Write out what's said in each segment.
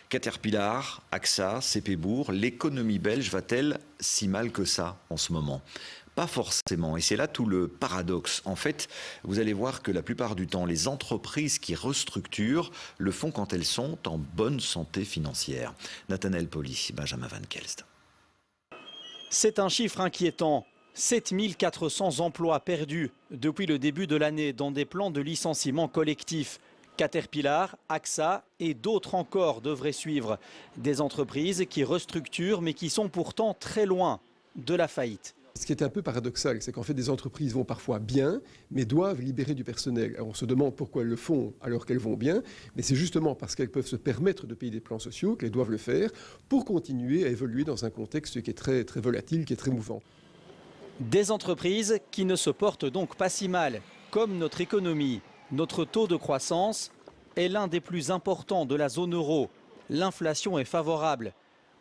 Caterpillar, AXA, CP Bourg, l'économie belge va-t-elle si mal que ça en ce moment ? Pas forcément, et c'est là tout le paradoxe. En fait, vous allez voir que la plupart du temps, les entreprises qui restructurent le font quand elles sont en bonne santé financière. Nathanaël Poli, Benjamin Van Kelst. C'est un chiffre inquiétant. 7400 emplois perdus depuis le début de l'année dans des plans de licenciement collectif. Caterpillar, AXA et d'autres encore devraient suivre. Des entreprises qui restructurent mais qui sont pourtant très loin de la faillite. Ce qui est un peu paradoxal, c'est qu'en fait des entreprises vont parfois bien, mais doivent libérer du personnel. Alors on se demande pourquoi elles le font alors qu'elles vont bien, mais c'est justement parce qu'elles peuvent se permettre de payer des plans sociaux qu'elles doivent le faire pour continuer à évoluer dans un contexte qui est très, très volatile, qui est très mouvant. Des entreprises qui ne se portent donc pas si mal, comme notre économie. Notre taux de croissance est l'un des plus importants de la zone euro. L'inflation est favorable.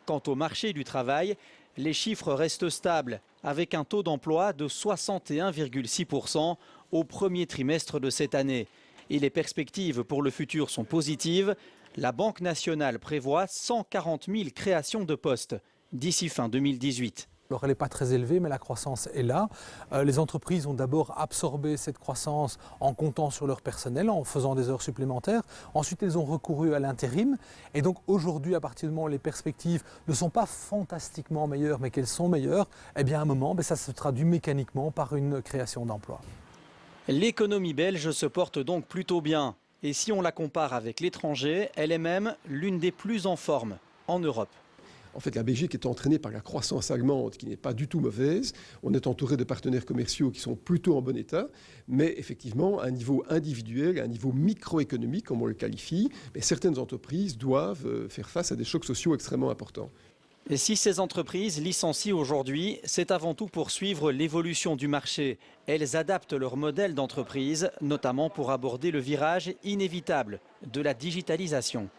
Quant au marché du travail, les chiffres restent stables, avec un taux d'emploi de 61,6% au premier trimestre de cette année. Et les perspectives pour le futur sont positives. La Banque nationale prévoit 140 000 créations de postes d'ici fin 2018. Alors elle n'est pas très élevée, mais la croissance est là. Les entreprises ont d'abord absorbé cette croissance en comptant sur leur personnel, en faisant des heures supplémentaires. Ensuite, elles ont recouru à l'intérim. Et donc aujourd'hui, à partir du moment où les perspectives ne sont pas fantastiquement meilleures, mais qu'elles sont meilleures, eh bien à un moment, ça se traduit mécaniquement par une création d'emplois. L'économie belge se porte donc plutôt bien. Et si on la compare avec l'étranger, elle est même l'une des plus en forme en Europe. En fait, la Belgique est entraînée par la croissance allemande qui n'est pas du tout mauvaise. On est entouré de partenaires commerciaux qui sont plutôt en bon état. Mais effectivement, à un niveau individuel, à un niveau microéconomique, comme on le qualifie, certaines entreprises doivent faire face à des chocs sociaux extrêmement importants. Et si ces entreprises licencient aujourd'hui, c'est avant tout pour suivre l'évolution du marché. Elles adaptent leur modèle d'entreprise, notamment pour aborder le virage inévitable de la digitalisation.